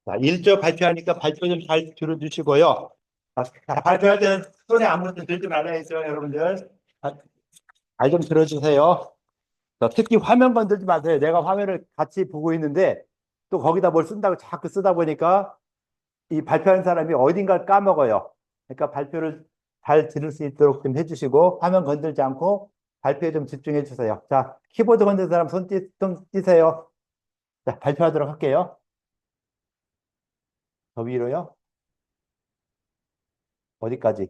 자, 1조 발표하니까 발표 좀 잘 들어주시고요. 발표할 때는 손에 아무것도 들지 말라 했어요, 여러분들. 잘 좀 들어주세요. 자, 특히 화면 건들지 마세요. 내가 화면을 같이 보고 있는데 또 거기다 뭘 쓴다고 자꾸 쓰다 보니까 이 발표하는 사람이 어딘가를 까먹어요. 그러니까 발표를 잘 들을 수 있도록 좀 해주시고 화면 건들지 않고 발표에 좀 집중해 주세요. 자, 키보드 건드는 사람 손 띄세요. 자, 발표하도록 할게요. 더 위로요? 어디까지?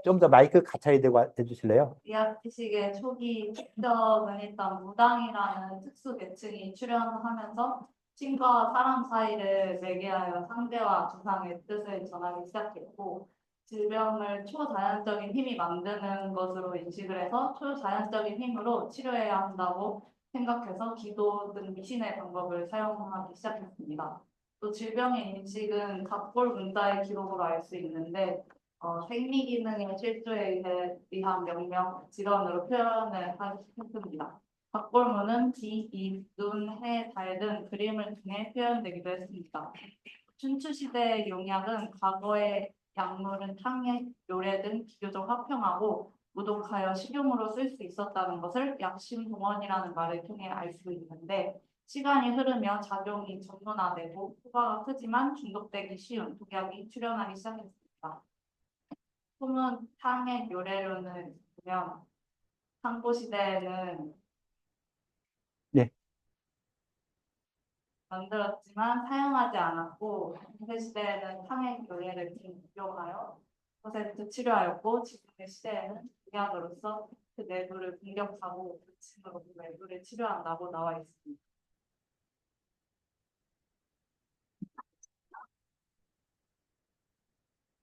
좀 더 마이크 가까이 대고 해주실래요? 이학기식의 초기 특정은 일단 무당이라는 특수 계층이 출현하면서 신과 사람 사이를 매개하여 상대와 주상의 뜻을 전하기 시작했고 질병을 초자연적인 힘이 만드는 것으로 인식을 해서 초자연적인 힘으로 치료해야 한다고 생각해서 기도 등 미신의 방법을 사용하기 시작했습니다. 또 질병의 인식은 각골 문자의 기록으로 알 수 있는데 생리 기능의 실조에 의한 명령, 질환으로 표현을 했습니다. 박골문은 비, 이, 눈, 해, 달 등 그림을 통해 표현되기도 했습니다. 춘추시대의 용약은 과거의 약물은 탕액, 요래 등 비교적 화평하고 무독하여 식용으로 쓸 수 있었다는 것을 약심동원이라는 말을 통해 알 수 있는데 시간이 흐르며 작용이 전문화되고 효과가 크지만 중독되기 쉬운 독약이 출현하기 시작했습니다. 소문 탕의 요래론을 보면 상고 시대에는 네. 만들었지만 사용하지 않았고 중세 시대에는 탕의 요래를 이용하여 퍼센트 치료하였고 지금의 시대에는 독약으로서 그 내부를 공격하고 불침으로 그 내부를 치료한다고 나와 있습니다.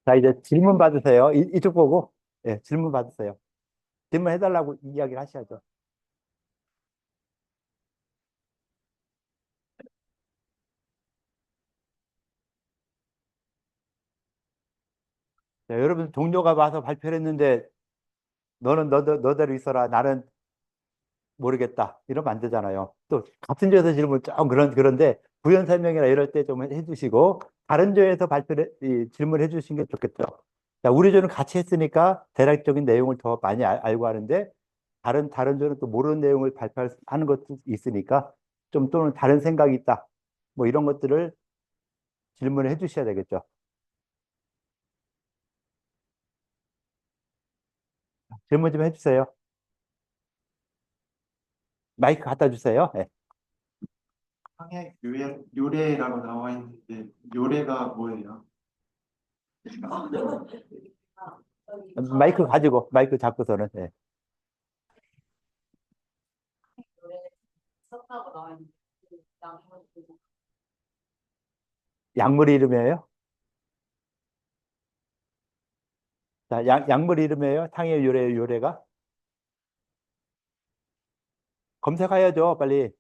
자, 이제 질문 받으세요. 이쪽 보고. 예, 질문 받으세요. 질문 해달라고 이야기를 하셔야죠. 자, 여러분 동료가 와서 발표를 했는데 너는 너대로 있어라. 나는 모르겠다. 이러면 안 되잖아요. 또 같은 조에서 질문 좀 그런데 부연 설명이나 이럴 때 좀 해주시고 다른 조에서 질문해 주시는 게 좋겠죠. 자, 우리 조는 같이 했으니까 대략적인 내용을 더 많이 알고 하는데 다른 조는 또 모르는 내용을 발표하는 것도 있으니까 좀 또는 다른 생각이 있다. 뭐 이런 것들을 질문을 해 주셔야 되겠죠. 질문 좀 해주세요. 마이크 갖다 주세요. 네. 항해 요래라고 나와 있는데 요래가 뭐예요? 마이크 잡고서는. 네. 요래를 썼다고 나와 있는데 양물 약물 이름이에요? 자, 약물 이름이에요? 탕의 요래가? 검색해야죠, 빨리.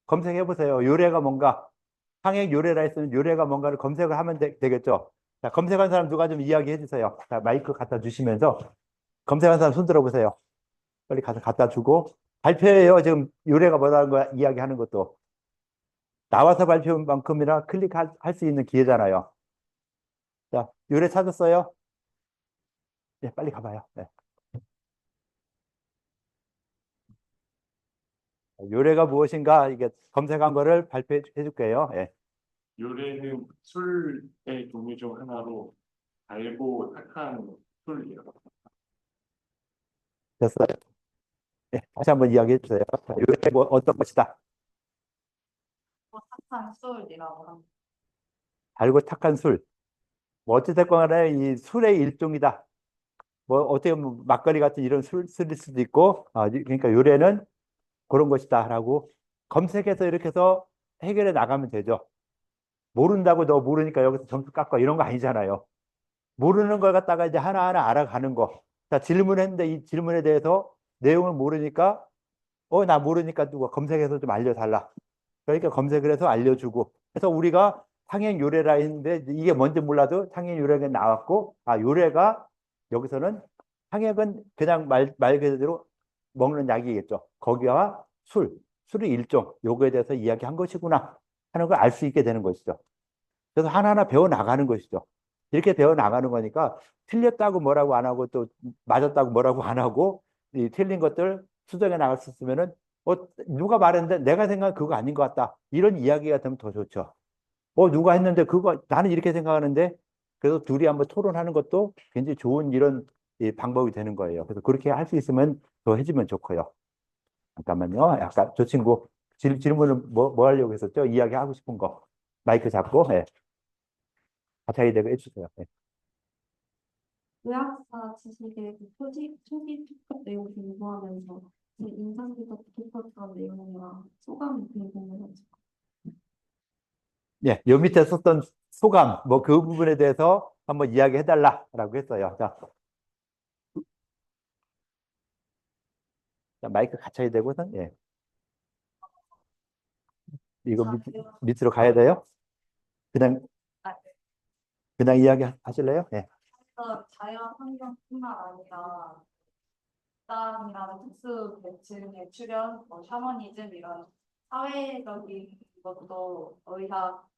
검색해 보세요. 요래가 뭔가. 탕의 요래라 했으면 요래가 뭔가를 검색을 하면 되겠죠. 자, 검색한 사람 누가 좀 이야기해 주세요. 자, 마이크 갖다 주시면서 검색한 사람 손 들어보세요. 빨리 가서 갖다 주고. 발표해요. 지금 요래가 뭐라는 거 이야기하는 것도. 나와서 발표한 만큼이나 클릭할 수 있는 기회잖아요. 자, 요래 찾았어요? 네, 빨리 가봐요. 네. 요래가 무엇인가 이게 검색한 거를 발표해 줄게요. 예. 요래는 술의 종류 중 하나로 달고 탁한 술이에요. 됐어요. 예, 다시 한번 이야기해 주세요. 자, 요래 뭐 어떤 것이다? 탁한 소울이라고 합니다. 달고 탁한 술. 뭐 어찌됐건 간에 이 술의 일종이다. 뭐 어떻게 보면 막걸리 같은 이런 술일 수도 있고, 그러니까 요래는 그런 것이다라고 검색해서 이렇게 해서 해결해 나가면 되죠. 모른다고 너 모르니까 여기서 점수 깎아 이런 거 아니잖아요. 모르는 걸 갖다가 이제 하나하나 알아가는 거. 자, 질문했는데 이 질문에 대해서 내용을 모르니까, 나 모르니까 누가 검색해서 좀 알려달라. 그러니까 검색을 해서 알려주고. 그래서 우리가 상행 요래라 했는데 이게 뭔지 몰라도 상행 요래가 나왔고, 요래가 여기서는 상행은 그냥 말 그대로 먹는 약이겠죠. 거기와 술의 일종, 요거에 대해서 이야기한 것이구나 하는 걸 알 수 있게 되는 것이죠. 그래서 하나하나 배워 나가는 것이죠. 이렇게 배워 나가는 거니까 틀렸다고 뭐라고 안 하고 또 맞았다고 뭐라고 안 하고 이 틀린 것들 수정해 나갈 수 있으면은 누가 말했는데 내가 생각한 그거 아닌 것 같다. 이런 이야기가 되면 더 좋죠. 누가 했는데 그거 나는 이렇게 생각하는데 그래서 둘이 한번 토론하는 것도 굉장히 좋은 이런 방법이 되는 거예요. 그래서 그렇게 할 수 있으면 더 해주면 좋고요. 잠깐만요. 아까 저 친구 질문을 뭐 하려고 했었죠? 이야기하고 싶은 거. 마이크 잡고, 예. 가까이 대고 해주세요. 예. 의학사 지식의 그 초기 특급 내용 공부하면서 제 인상 깊었던 내용이랑 소감이 궁금해가지고. 예, 요 밑에 썼던 소감, 뭐 그 부분에 대해서 한번 이야기해달라라고 했어요. 자, 마이크 갖춰야 되고선, 예. 이거 밑으로 가야 돼요? 그냥, 아, 그냥 이야기 하실래요? 예. 그래서 자연 환경뿐만 아니라 사람이라는 특수 계층의 출현, 뭐 샤머니즘 이런 사회적인 것도 의학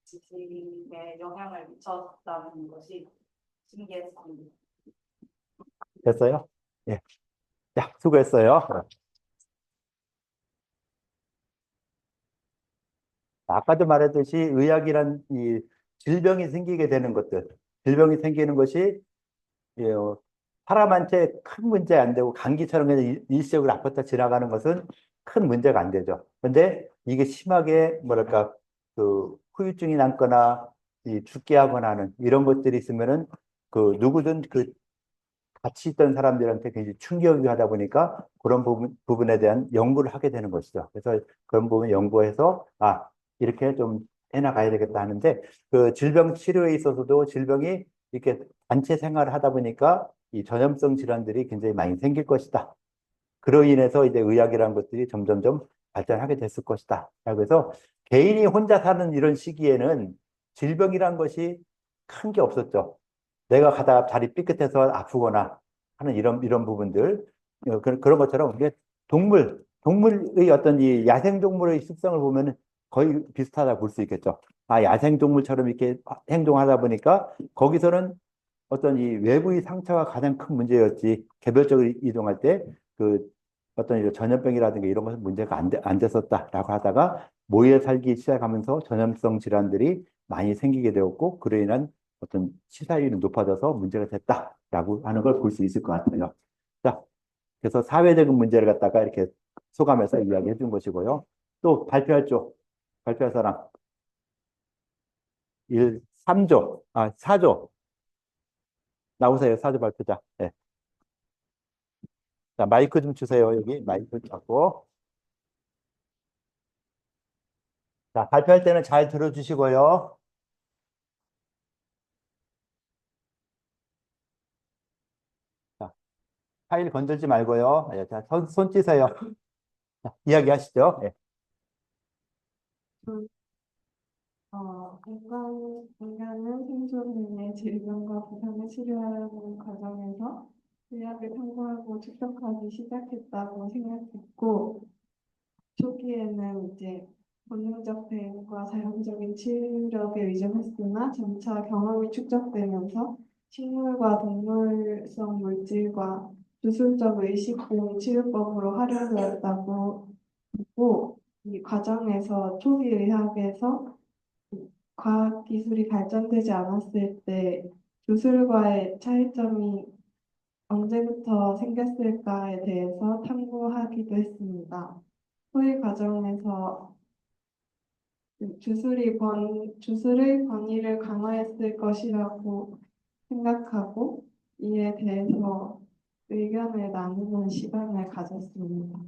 지식에 영향을 미쳤다는 것이 신기했습니다. 됐어요? 예. 자, 수고했어요. 아까도 말했듯이 의학이란 이 질병이 생기게 되는 것들, 질병이 생기는 것이 예, 사람한테 큰 문제 안 되고 감기처럼 그냥 일시적으로 아팠다 지나가는 것은 큰 문제가 안 되죠. 근데 이게 심하게 뭐랄까 그 후유증이 남거나 죽게 하거나 하는 이런 것들이 있으면은 그 누구든 그 같이 있던 사람들한테 굉장히 충격이 하다 보니까 그런 부분에 대한 연구를 하게 되는 것이죠. 그래서 그런 부분 연구해서 이렇게 좀 해나가야 되겠다 하는데 그 질병 치료에 있어서도 질병이 이렇게 단체 생활을 하다 보니까 이 전염성 질환들이 굉장히 많이 생길 것이다. 그로 인해서 이제 의학이라는 것들이 점점점 발전하게 됐을 것이다. 그래서 개인이 혼자 사는 이런 시기에는 질병이란 것이 큰 게 없었죠. 내가 가다가 다리 삐끗해서 아프거나 하는 이런 부분들 그런 것처럼 이게 동물의 어떤 이 야생 동물의 습성을 보면 거의 비슷하다 볼 수 있겠죠. 야생 동물처럼 이렇게 행동하다 보니까 거기서는 어떤 이 외부의 상처가 가장 큰 문제였지 개별적으로 이동할 때 그 어떤 이 전염병이라든가 이런 것은 문제가 안 됐었다라고 하다가 모여 살기 시작하면서 전염성 질환들이 많이 생기게 되었고 그로 인한 어떤 치사율이 높아져서 문제가 됐다라고 하는 걸 볼 수 있을 것 같아요. 자, 그래서 사회적인 문제를 갖다가 이렇게 소감해서 이야기해 준 것이고요. 또 발표할 쪽, 발표할 사람 3조, 4조 나오세요. 4조 발표자. 네. 자, 마이크 좀 주세요. 여기 마이크 잡고. 자, 발표할 때는 잘 들어주시고요. 자, 파일 건들지 말고요. 예, 자, 손 찌세요. 자, 이야기하시죠. 예. 인간은 생존의 질병과 부상을 치료하는 과정에서 의학을 탐구하고 축적하기 시작했다고 생각했고, 초기에는 이제 본능적 대응과 자연적인 치유력에 의존했으나 점차 경험이 축적되면서 식물과 동물성 물질과 주술적 의식 등 치료법으로 활용되었다고 보고, 이 과정에서 초기 의학에서 과학 기술이 발전되지 않았을 때 주술과의 차이점이 언제부터 생겼을까에 대해서 탐구하기도 했습니다. 소위 과정에서 주술의 권위를 강화했을 것이라고 생각하고 이에 대해서 의견을 나누는 시간을 가졌습니다.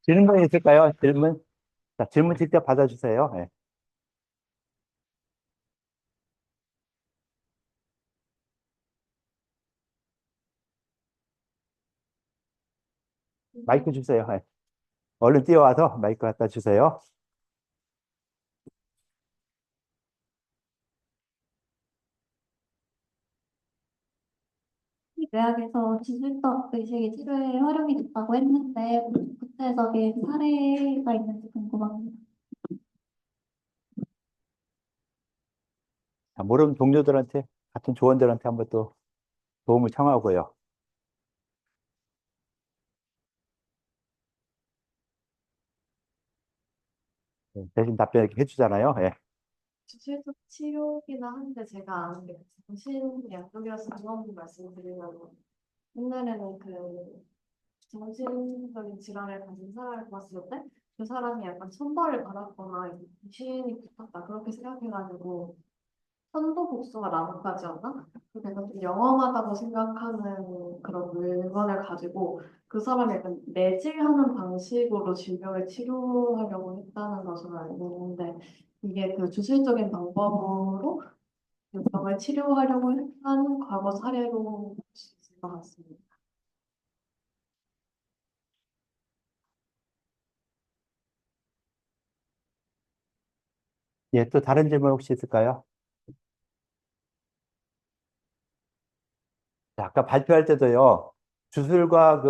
질문 있을까요? 질문? 자, 질문 직접 받아주세요. 예. 마이크 주세요. 예. 얼른 뛰어와서 마이크 갖다 주세요. 의학에서 주술적 의식이 치료에 활용이 됐다고 했는데 구체적인 사례가 있는지 궁금합니다. 자, 모르는 동료들한테, 같은 조원들한테 한번 또 도움을 청하고요. 대신 답변 이렇게 해주잖아요. 예. 주술적 치료기는 한데 제가 아는 게 정신의학 쪽이라서 그런 말씀드리면 옛날에는 그 정신적인 질환을 가진 사람을 봤을 때 그 사람이 약간 천벌을 받았거나 귀신이 붙었다 그렇게 생각해가지고 천도 복수가 나뭇가지였나? 그래서 좀 영험하다고 생각하는 그런 물건을 가지고 그 사람을 약간 매질하는 방식으로 질병을 치료하려고 했다는 것으로 알고 있는데 이게 그 주술적인 방법으로 그 병을 치료하려고 했다는 과거 사례로 볼 수 있을 것 같습니다. 예, 또 다른 질문 혹시 있을까요? 자, 아까 발표할 때도요, 주술과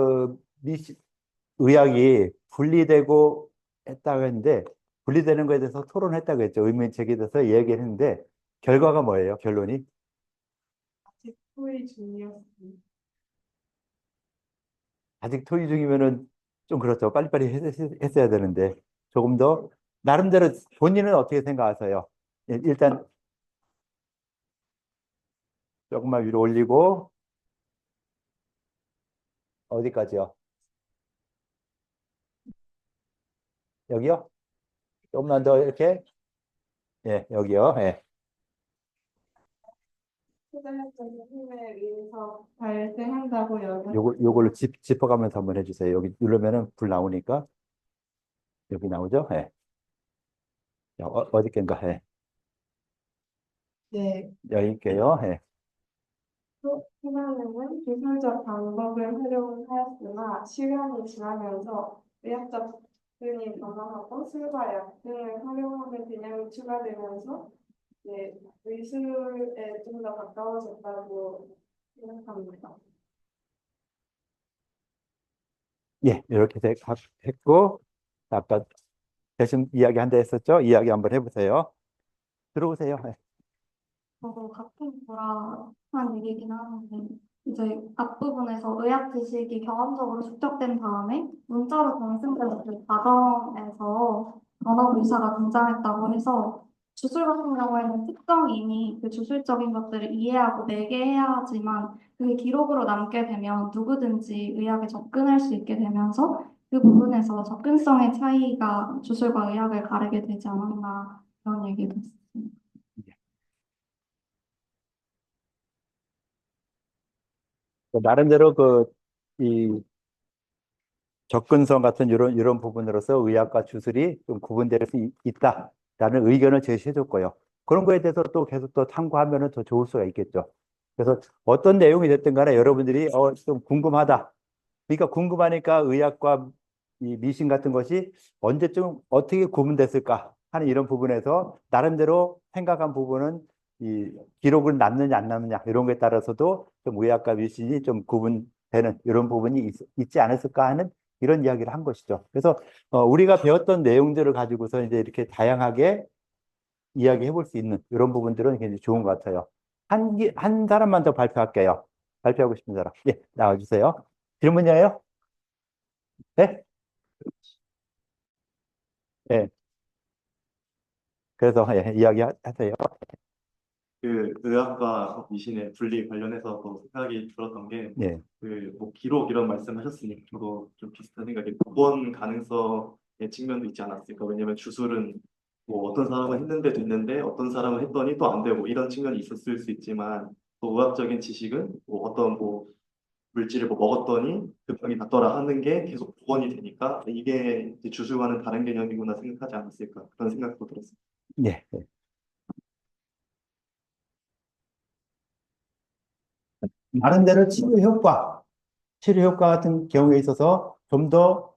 의학이 분리되고 했다고 했는데, 분리되는 거에 대해서 토론했다고 했죠. 의문 제기돼서 얘기를 했는데, 결과가 뭐예요, 결론이? 아직 토의 중이었습니다. 아직 토의 중이면은 좀 그렇죠. 빨리빨리 했어야 되는데, 조금 더, 나름대로 본인은 어떻게 생각하세요? 예, 일단, 조금만 위로 올리고, 어디까지요? 여기요? 조금만 더 이렇게? 예, 여기요. 예. 초자연적인 힘에 의해서 발생한다고 요걸로 짚어가면서 한번 해주세요. 여기 누르면은 불 나오니까, 여기 나오죠? 예. 자, 어디 깬가? 예. 네, 여기 있게요. 예. 또 희망은 기술적 방법을 활용하였으나 시간이 지나면서 의학적 접근이 변화하고 술과 약 등을 활용하는 개념이 추가되면서 네, 의술에 좀 더 가까워졌다고 생각합니다. 예, 이렇게 했고, 아까 대신 이야기 한다 했었죠? 이야기 한번 해보세요. 들어오세요. 예. 저도 같은 거랑 얘기긴 하는데 이제 앞부분에서 의학 지식이 경험적으로 축적된 다음에 문자로 전승되는 그 과정에서 언어 의사가 등장했다고 해서 주술 같은 경우에는 특정인이 그 주술적인 것들을 이해하고 매개해야지만 그게 기록으로 남게 되면 누구든지 의학에 접근할 수 있게 되면서 그 부분에서 접근성의 차이가 주술과 의학을 가르게 되지 않았나 그런 얘기도 있습니다. 나름대로 이 접근성 같은 이런 부분으로서 의학과 주술이 좀 구분될 수 있다라는 의견을 제시해줬고요. 그런 거에 대해서 또 계속 또 탐구하면은 더 좋을 수가 있겠죠. 그래서 어떤 내용이 됐든 간에 여러분들이 좀 궁금하다. 그러니까 궁금하니까 의학과 이 미신 같은 것이 언제쯤 어떻게 구분됐을까 하는 이런 부분에서 나름대로 생각한 부분은 이 기록을 남느냐 안 남느냐 이런 거에 따라서도 좀 의학과 미신이 좀 구분되는 이런 부분이 있지 않았을까 하는 이런 이야기를 한 것이죠. 그래서 우리가 배웠던 내용들을 가지고서 이제 이렇게 다양하게 이야기해 볼 수 있는 이런 부분들은 굉장히 좋은 것 같아요. 한 사람만 더 발표할게요. 발표하고 싶은 사람. 예, 나와주세요. 질문이에요? 네? 예. 그래서 예, 이야기하세요. 그 의학과 미신의 분리 관련해서 또 생각이 들었던 게 예. 그 뭐 기록 이런 말씀하셨으니까 저도 좀 비슷한 생각이 복원 가능성의 측면도 있지 않았을까. 왜냐면 주술은 뭐 어떤 사람은 했는데 됐는데 어떤 사람은 했더니 또 안 되고 이런 측면이 있었을 수 있지만 또 의학적인 지식은 뭐 어떤 뭐 물질을 뭐 먹었더니 그 병이 낫더라 하는 게 계속 복원이 되니까 이게 이제 주술과는 다른 개념이구나 생각하지 않았을까 그런 생각도 들었어요. 예. 예. 나름대로 치료 효과 같은 경우에 있어서 좀 더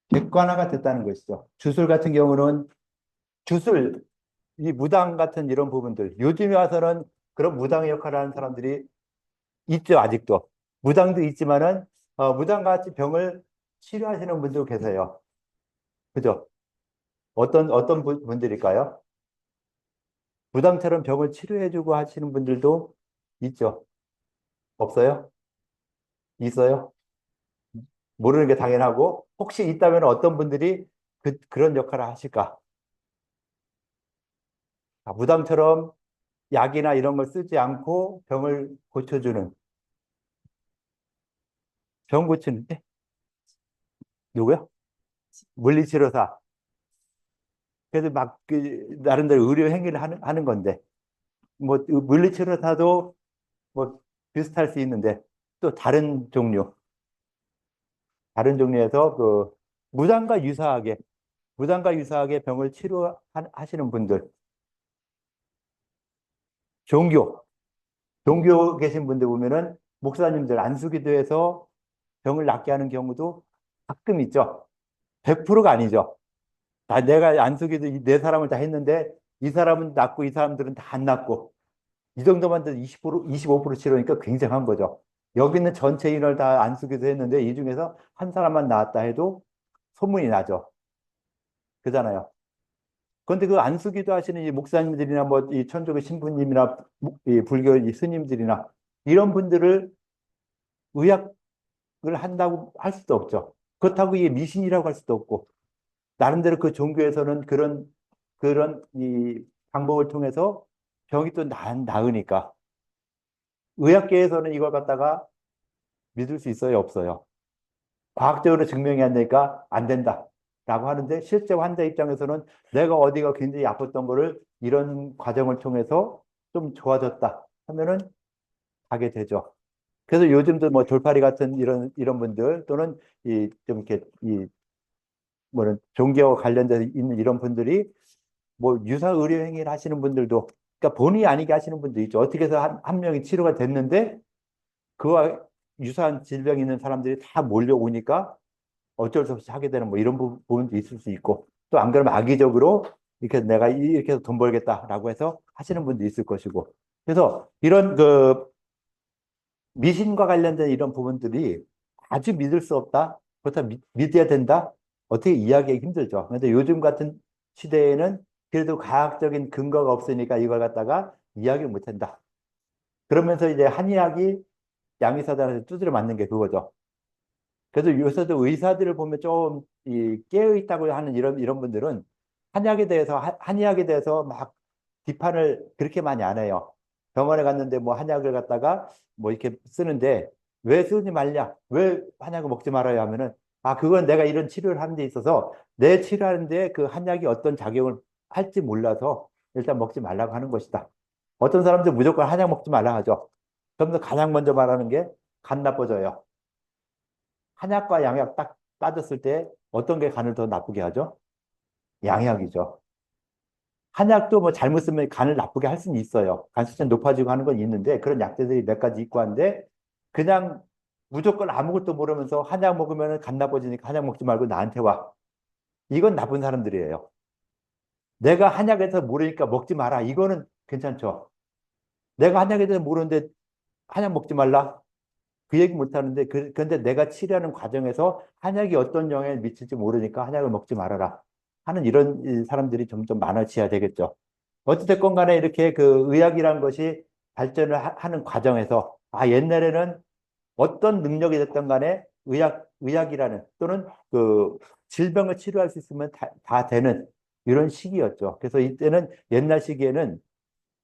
객관화가 됐다는 것이죠. 주술 같은 경우는 주술, 이 무당 같은 이런 부분들, 요즘에 와서는 그런 무당의 역할을 하는 사람들이 있죠, 아직도. 무당도 있지만은, 무당과 같이 병을 치료하시는 분도 계세요. 그죠? 어떤 분들일까요? 무당처럼 병을 치료해주고 하시는 분들도 있죠. 없어요? 있어요? 모르는 게 당연하고, 혹시 있다면 어떤 분들이 그런 역할을 하실까? 무당처럼 약이나 이런 걸 쓰지 않고 병을 고쳐주는, 병 고치는데? 누구요? 물리치료사. 그래서 막, 나름대로 의료 행위를 하는 건데, 뭐, 물리치료사도 뭐, 비슷할 수 있는데, 또 다른 종류에서 무당과 유사하게, 무당과 유사하게 병을 치료하시는 분들, 종교, 종교 계신 분들 보면은, 목사님들 안수기도해서 병을 낫게 하는 경우도 가끔 있죠. 100%가 아니죠. 내가 안수기도 네 사람을 다 했는데, 이 사람은 낫고 이 사람들은 다 안 낫고, 이 정도만 돼도 20%, 25% 치료니까 굉장한 거죠. 여기는 전체 인원을 다 안수기도 했는데, 이 중에서 한 사람만 나왔다 해도 소문이 나죠. 그잖아요. 그런데 그 안수기도 하시는 이 목사님들이나 뭐 이 천주교 신부님이나 이 불교 이 스님들이나 이런 분들을 의학을 한다고 할 수도 없죠. 그렇다고 이게 미신이라고 할 수도 없고, 나름대로 그 종교에서는 그런 이 방법을 통해서 병이 또 나으니까. 의학계에서는 이걸 갖다가 믿을 수 있어요, 없어요? 과학적으로 증명이 안 되니까 안 된다. 라고 하는데 실제 환자 입장에서는 내가 어디가 굉장히 아팠던 거를 이런 과정을 통해서 좀 좋아졌다 하면은 가게 되죠. 그래서 요즘도 뭐 돌파리 같은 이런 분들 또는 좀 이렇게 뭐는 종교와 관련돼서 있는 이런 분들이 뭐 유사 의료 행위를 하시는 분들도 그러니까 본의 아니게 하시는 분도 있죠. 어떻게 해서 한 명이 치료가 됐는데 그와 유사한 질병이 있는 사람들이 다 몰려오니까 어쩔 수 없이 하게 되는 뭐 이런 부분도 있을 수 있고 또 안 그러면 악의적으로 이렇게 내가 이렇게 해서 돈 벌겠다라고 해서 하시는 분도 있을 것이고 그래서 이런 미신과 관련된 이런 부분들이 아주 믿을 수 없다 그렇다 믿어야 된다 어떻게 이야기하기 힘들죠. 그런데 요즘 같은 시대에는 그래도 과학적인 근거가 없으니까 이걸 갖다가 이야기 못 한다. 그러면서 이제 한의학이 양의사들한테 두드려 맞는 게 그거죠. 그래서 요새도 의사들을 보면 좀 깨어 있다고 하는 이런 분들은 한의학에 대해서 막 비판을 그렇게 많이 안 해요. 병원에 갔는데 뭐 한약을 갖다가 뭐 이렇게 쓰는데 왜 쓰지 말냐? 왜 한약을 먹지 말아야 하면은 그건 내가 이런 치료를 하는 데 있어서 내 치료하는데 그 한약이 어떤 작용을 할지 몰라서 일단 먹지 말라고 하는 것이다. 어떤 사람들 무조건 한약 먹지 말라 하죠. 그러면서 가장 먼저 말하는 게 간 나빠져요. 한약과 양약 딱 따졌을 때 어떤 게 간을 더 나쁘게 하죠? 양약이죠. 한약도 뭐 잘못 쓰면 간을 나쁘게 할 수는 있어요. 간 수치가 높아지고 하는 건 있는데 그런 약재들이 몇 가지 있고 한데 그냥 무조건 아무것도 모르면서 한약 먹으면 간 나빠지니까 한약 먹지 말고 나한테 와. 이건 나쁜 사람들이에요. 내가 한약에 대해서 모르니까 먹지 마라. 이거는 괜찮죠. 내가 한약에 대해서 모르는데 한약 먹지 말라. 그 얘기 못 하는데, 그런데 내가 치료하는 과정에서 한약이 어떤 영향을 미칠지 모르니까 한약을 먹지 말아라. 하는 이런 사람들이 점점 많아져야 되겠죠. 어찌됐건 간에 이렇게 그 의학이란 것이 발전을 하는 과정에서, 옛날에는 어떤 능력이 됐던 간에 의학이라는 또는 그 질병을 치료할 수 있으면 다 되는 이런 시기였죠. 그래서 이때는 옛날 시기에는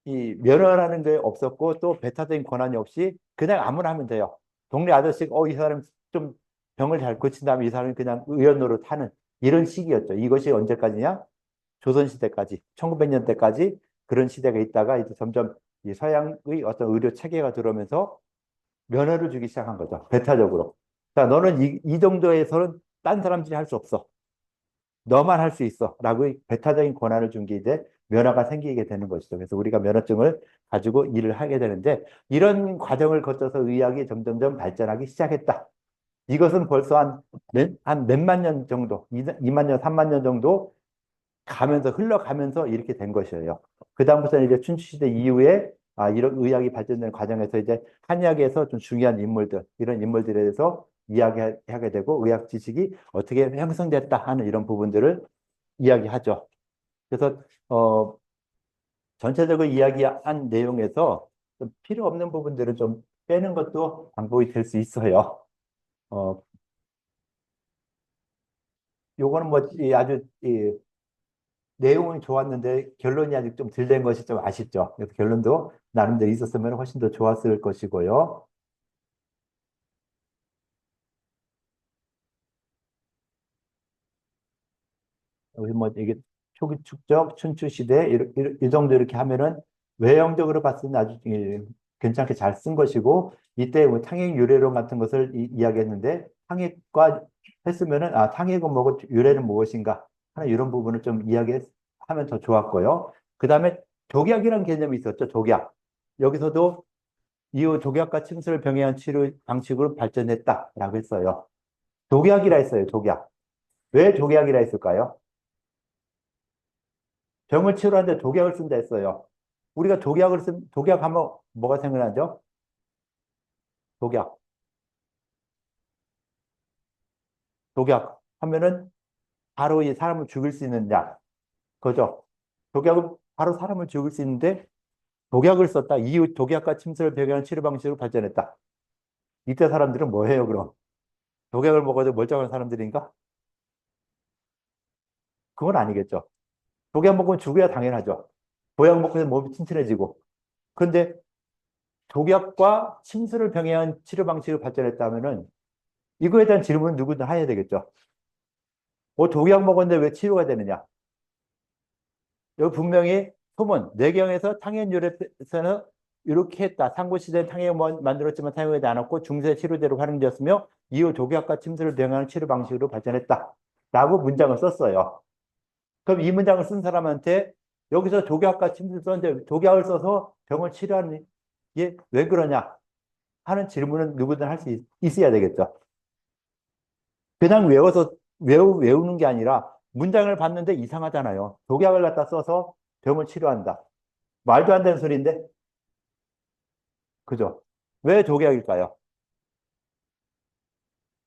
이 면허라는 게 없었고 또 배타적인 권한이 없이 그냥 아무나 하면 돼요. 동네 아저씨가 이 사람 좀 병을 잘 고친다면 이 사람이 그냥 의원 노릇하는 이런 시기였죠. 이것이 언제까지냐? 조선시대까지, 1900년대까지 그런 시대가 있다가 이제 점점 이 서양의 어떤 의료 체계가 들어오면서 면허를 주기 시작한 거죠. 배타적으로. 자, 너는 이 정도에서는 딴 사람들이 할 수 없어. 너만 할 수 있어. 라고 배타적인 권한을 준 게 이제 면허가 생기게 되는 것이죠. 그래서 우리가 면허증을 가지고 일을 하게 되는데 이런 과정을 거쳐서 의학이 점점점 발전하기 시작했다. 이것은 벌써 한 몇만 년 정도, 2만 년, 3만 년 정도 흘러가면서 이렇게 된 것이에요. 그다음부터는 이제 춘추시대 이후에 이런 의학이 발전되는 과정에서 이제 한의학에서 좀 중요한 인물들, 이런 인물들에 대해서 이야기하게 되고 의학 지식이 어떻게 형성됐다 하는 이런 부분들을 이야기하죠. 그래서 전체적으로 이야기한 내용에서 좀 필요 없는 부분들을 좀 빼는 것도 방법이 될 수 있어요. 어, 요거는 뭐 아주 내용은 좋았는데 결론이 아직 좀 덜 된 것이 좀 아쉽죠. 그래서 결론도 나름대로 있었으면 훨씬 더 좋았을 것이고요. 여기 뭐 이게 초기 축적, 춘추 시대 이 정도 이렇게 하면은 외형적으로 봤을 때 아주 괜찮게 잘 쓴 것이고 이때 뭐 탕핵 유래론 같은 것을 이야기했는데 탕핵과 했으면은 탕핵은 뭐고 유래는 무엇인가 하는 이런 부분을 좀 이야기하면 더 좋았고요. 그 다음에 독약이라는 개념이 있었죠. 독약. 여기서도 이후 독약과 침수를 병행한 치료 방식으로 발전했다라고 했어요. 독약이라 했어요. 독약. 왜 독약이라 했을까요? 병을 치료하는데 독약을 쓴다 했어요. 우리가 독약하면 뭐가 생각나죠? 독약. 독약 하면은 바로 이 사람을 죽일 수 있는 약. 그죠? 독약은 바로 사람을 죽일 수 있는데 독약을 썼다. 이후 독약과 침수를 병행한 치료 방식으로 발전했다. 이때 사람들은 뭐 해요, 그럼? 독약을 먹어도 멀쩡한 사람들인가? 그건 아니겠죠. 독약 먹으면 죽어야 당연하죠. 보약 먹고 몸이 튼튼해지고. 그런데 독약과 침수를 병행한 치료 방식으로 발전했다면은 이거에 대한 질문은 누구든 해야 되겠죠. 독약 먹었는데 왜 치료가 되느냐? 여기 분명히 소문, 뇌경에서 탕현유래에서는 이렇게 했다. 상고시대에 탕약을 만들었지만 사용하지 않았고 중세 치료제로 활용되었으며 이후 독약과 침수를 병행하는 치료 방식으로 발전했다. 라고 문장을 썼어요. 그럼 이 문장을 쓴 사람한테 여기서 독약과 침수를 썼는데 독약을 써서 병을 치료하는 게 왜 그러냐 하는 질문은 누구든 할 수 있어야 되겠죠. 그냥 외우는 게 아니라 문장을 봤는데 이상하잖아요. 독약을 갖다 써서 병을 치료한다. 말도 안 되는 소리인데? 그죠? 왜 독약일까요?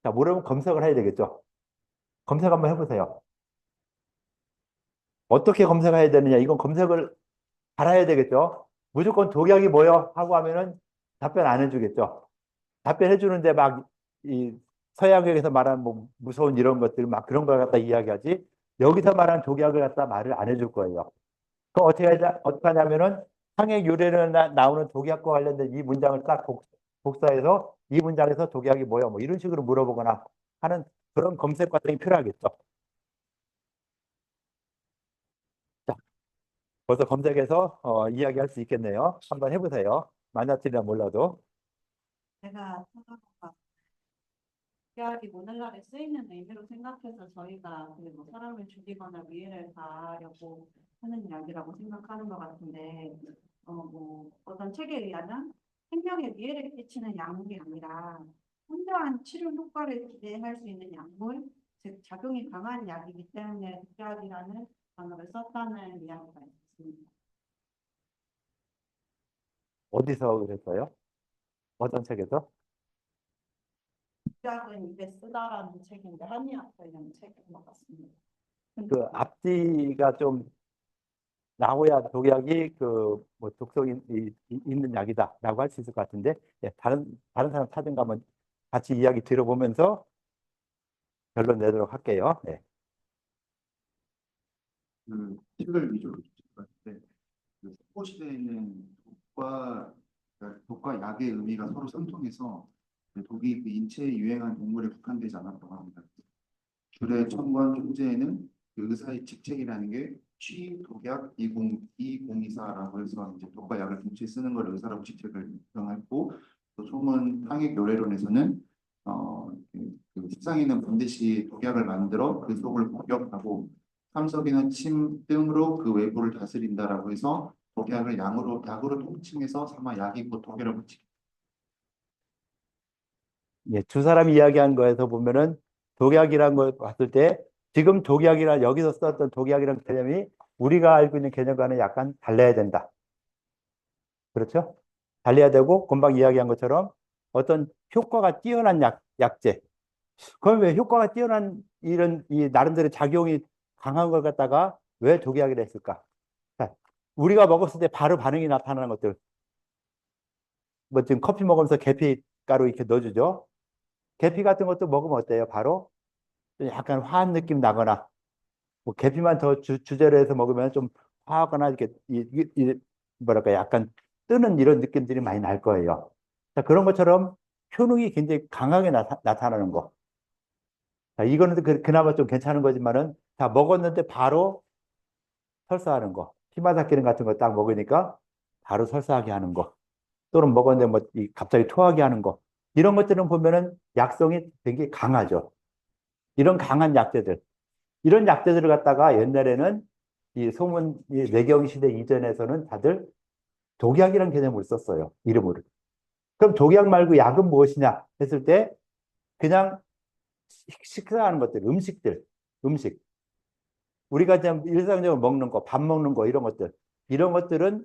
자, 모르면 검색을 해야 되겠죠. 검색 한번 해보세요. 어떻게 검색해야 되느냐? 이건 검색을 알아야 되겠죠. 무조건 독약이 뭐요? 하고 하면은 답변 안 해주겠죠. 답변해 주는데 막 이 서양에서 말하는 뭐 무서운 이런 것들 막 그런 걸 갖다 이야기하지 여기서 말하는 독약을 갖다 말을 안 해줄 거예요. 그럼 어떻게 하냐면은 상해 유래를 나오는 독약과 관련된 이 문장을 딱 복사해서 이 문장에서 독약이 뭐야 뭐 이런 식으로 물어보거나 하는 그런 검색 과정이 필요하겠죠. 자, 벌써 검색해서 이야기할 수 있겠네요. 한번 해보세요. 만나들이나 몰라도. 제가 찾아봤다. 독약이 오늘날에 쓰이는 의미로 생각해서 저희가 그뭐 사람을 죽이거나 위해를 가하려고 하는 이야기라고 생각하는 것 같은데, 뭐 어떤 책에 의하면 생명에 위해를 끼치는 약물이 아니라 현저한 치료 효과를 기대할 수 있는 약물, 즉 작용이 강한 약이기 때문에 독약이라는 단어를 썼다는 이야기가 있습니다. 어디서 그랬어요? 어떤 책에서? 독약은 입에 쓰다라는 책인데 한의학 관련 책인 것 같습니다. 그 앞뒤가 좀 나오야 독약이 그 뭐 독성이 있는 약이다라고 할 수 있을 것 같은데 다른 사람 사진가 한번 같이 이야기 들어보면서 결론 내도록 할게요. 네. 그 책을 위주로 봤는데 그 석고 시대에는 독과 약의 의미가 서로 상통해서 그 독이 그 인체에 유행한 동물에 국한되지 않았다고 합니다. 줄의 첨관 총재에는 그 의사의 직책이라는 게 취독약 2024라고 해서 이제 독과 약을 동시에 쓰는 걸 의사라고 직책을 정했고 또 소문 탕액 요래론에서는 그 세상에는 반드시 독약을 만들어 그 속을 복역하고 삼석이나 침 등으로 그 외부를 다스린다라고 해서 독약을 약으로 통칭해서 삼아 약이고 독이라고 치. 예, 두 사람이 이야기한 거에서 보면은 독약이라는 걸 봤을 때 지금 독약이라 여기서 썼던 독약이라는 개념이 우리가 알고 있는 개념과는 약간 달라야 된다. 그렇죠? 달려야 되고, 금방 이야기한 것처럼 어떤 효과가 뛰어난 약제. 그럼 왜 효과가 뛰어난 이런, 이 나름대로 작용이 강한 걸 갖다가 왜 독약이라 했을까? 자, 우리가 먹었을 때 바로 반응이 나타나는 것들. 뭐 지금 커피 먹으면서 계피 가루 이렇게 넣어주죠. 계피 같은 것도 먹으면 어때요? 바로 좀 약간 화한 느낌 나거나, 뭐 계피만 더 주재로 해서 먹으면 좀 화하거나 이렇게 뭐랄까 약간 뜨는 이런 느낌들이 많이 날 거예요. 자, 그런 것처럼 효능이 굉장히 강하게 나타나는 거. 자, 이거는 그나마 좀 괜찮은 거지만은, 자, 먹었는데 바로 설사하는 거. 피마삭기름 같은 거 딱 먹으니까 바로 설사하게 하는 거. 또는 먹었는데 뭐 갑자기 토하게 하는 거. 이런 것들은 보면은 약성이 되게 강하죠. 이런 강한 약재들. 이런 약재들을 갖다가 옛날에는 이 소문, 이 뇌경 시대 이전에서는 다들 독약이라는 개념을 썼어요. 이름으로. 그럼 독약 말고 약은 무엇이냐 했을 때 그냥 식사하는 것들, 음식. 우리가 그냥 일상적으로 먹는 거, 밥 먹는 거, 이런 것들. 이런 것들은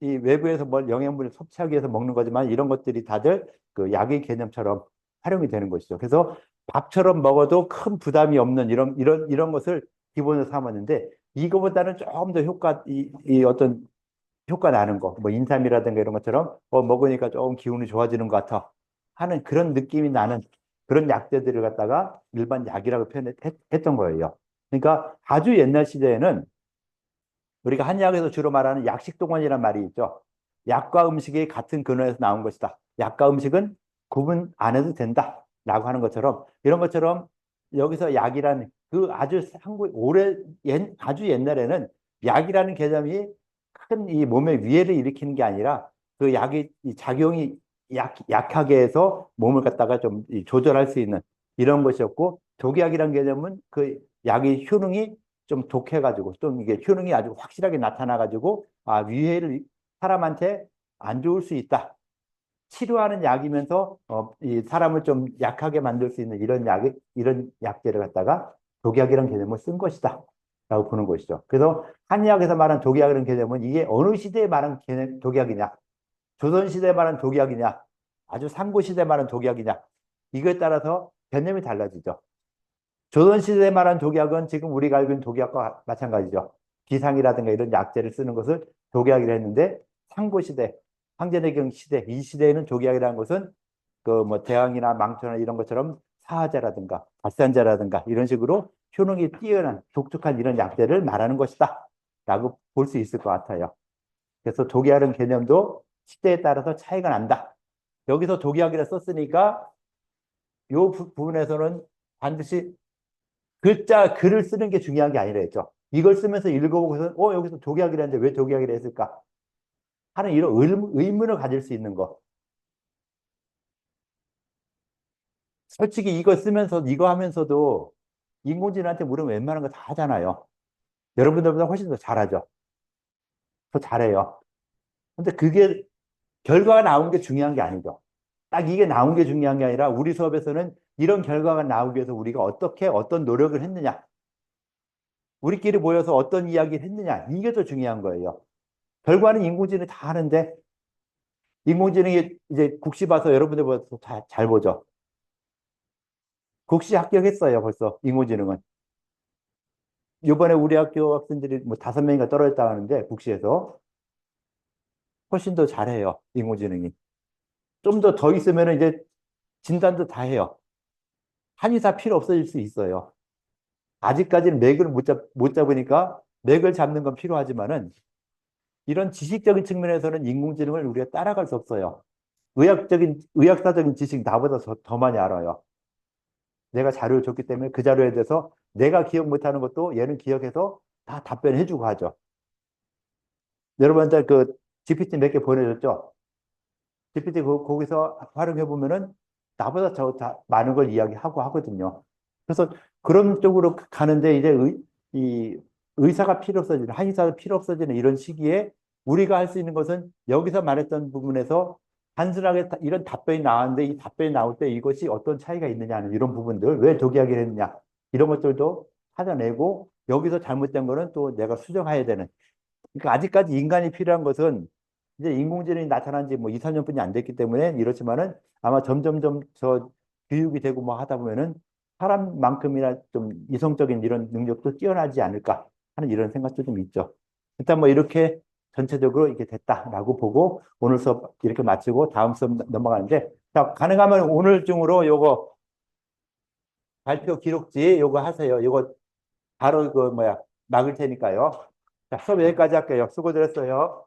이 외부에서 뭘 영양분을 섭취하기 위해서 먹는 거지만 이런 것들이 다들 그 약의 개념처럼 활용이 되는 것이죠. 그래서 밥처럼 먹어도 큰 부담이 없는 이런 것을 기본으로 삼았는데 이거보다는 조금 더 이 어떤 효과 나는 거, 뭐 인삼이라든가 이런 것처럼 먹으니까 조금 기분이 좋아지는 것 같아 하는 그런 느낌이 나는 그런 약재들을 갖다가 일반 약이라고 표현했던 거예요. 그러니까 아주 옛날 시대에는 우리가 한의학에서 주로 말하는 약식동원이라는 말이 있죠. 약과 음식이 같은 근원에서 나온 것이다. 약과 음식은 구분 안 해도 된다. 라고 하는 것처럼 이런 것처럼 여기서 약이라는 그 아주 아주 옛날에는 약이라는 개념이 큰 이 몸의 위해를 일으키는 게 아니라 그 약이 이 작용이 약하게 해서 몸을 갖다가 좀 조절할 수 있는 이런 것이었고 독약이라는 개념은 그 약의 효능이 좀 독해가지고 또 이게 효능이 아주 확실하게 나타나가지고 위해를 사람한테 안 좋을 수 있다. 치료하는 약이면서 이 사람을 좀 약하게 만들 수 있는 이런 약재를 갖다가 독약이라는 개념을 쓴 것이다. 라고 보는 것이죠. 그래서 한의학에서 말하는 독약이라는 개념은 이게 어느 시대에 말한 독약이냐, 조선시대에 말한 독약이냐, 아주 삼국시대에 말한 독약이냐, 이거에 따라서 개념이 달라지죠. 조선시대에 말한 독약은 지금 우리가 알고 있는 독약과 마찬가지죠. 기상이라든가 이런 약재를 쓰는 것을 독약이라 했는데 상고시대, 황제내경 시대, 이 시대에는 독약이라는 것은 그 뭐 대왕이나 망토나 이런 것처럼 사화제라든가 발산제라든가 이런 식으로 효능이 뛰어난 독특한 이런 약재를 말하는 것이다 라고 볼 수 있을 것 같아요. 그래서 독약이라는 개념도 시대에 따라서 차이가 난다. 여기서 독약이라 썼으니까 이 부분에서는 반드시 글을 쓰는 게 중요한 게 아니라 했죠. 이걸 쓰면서 읽어보고서 여기서 독약이라는데 왜 독약이라 했을까 하는 이런 의문을 가질 수 있는 거. 솔직히 이거 하면서도 인공지능한테 물으면 웬만한 거 다 하잖아요. 여러분들보다 훨씬 더 잘하죠. 더 잘해요. 근데 그게 결과가 나온 게 중요한 게 아니죠. 딱 이게 나온 게 중요한 게 아니라 우리 수업에서는 이런 결과가 나오기 위해서 우리가 어떤 노력을 했느냐. 우리끼리 모여서 어떤 이야기를 했느냐. 이게 더 중요한 거예요. 결과는 인공지능이 다 하는데 인공지능이 이제 국시 봐서 여러분들보다 더 잘 보죠. 국시 합격했어요, 벌써 인공지능은. 이번에 우리 학교 학생들이 뭐 5명인가 떨어졌다 하는데 국시에서 훨씬 더 잘해요, 인공지능이. 좀 더 있으면 이제 진단도 다 해요. 한의사 필요 없어질 수 있어요. 아직까지는 맥을 못 잡으니까 맥을 잡는 건 필요하지만은 이런 지식적인 측면에서는 인공지능을 우리가 따라갈 수 없어요. 의학사적인 지식 나보다 더 많이 알아요. 내가 자료를 줬기 때문에 그 자료에 대해서 내가 기억 못하는 것도 얘는 기억해서 다 답변해주고 하죠. 여러분들 그 GPT 몇 개 보내줬죠? GPT 거기서 활용해 보면은 나보다 다 많은 걸 이야기하고 하거든요. 그래서 그런 쪽으로 가는데 이제 이 의사가 필요 없어지는 한의사가 필요 없어지는 이런 시기에 우리가 할 수 있는 것은 여기서 말했던 부분에서 단순하게 이런 답변이 나왔는데 이 답변이 나올 때 이것이 어떤 차이가 있느냐는 이런 부분들 왜 독이야기를 했느냐 이런 것들도 찾아내고 여기서 잘못된 거는 또 내가 수정해야 되는 그러니까 아직까지 인간이 필요한 것은 이제 인공지능이 나타난 지 뭐 2, 3년뿐이 안 됐기 때문에 이렇지만은 아마 점점점 저 교육이 되고 뭐 하다 보면은 사람만큼이나 좀 이성적인 이런 능력도 뛰어나지 않을까 하는 이런 생각도 좀 있죠. 일단 뭐 이렇게 전체적으로 이렇게 됐다라고 보고 오늘 수업 이렇게 마치고 다음 수업 넘어가는데 자, 가능하면 오늘 중으로 요거 발표 기록지 요거 하세요. 요거 바로 그 뭐야 막을 테니까요. 자, 수업 여기까지 할게요. 수고들 했어요.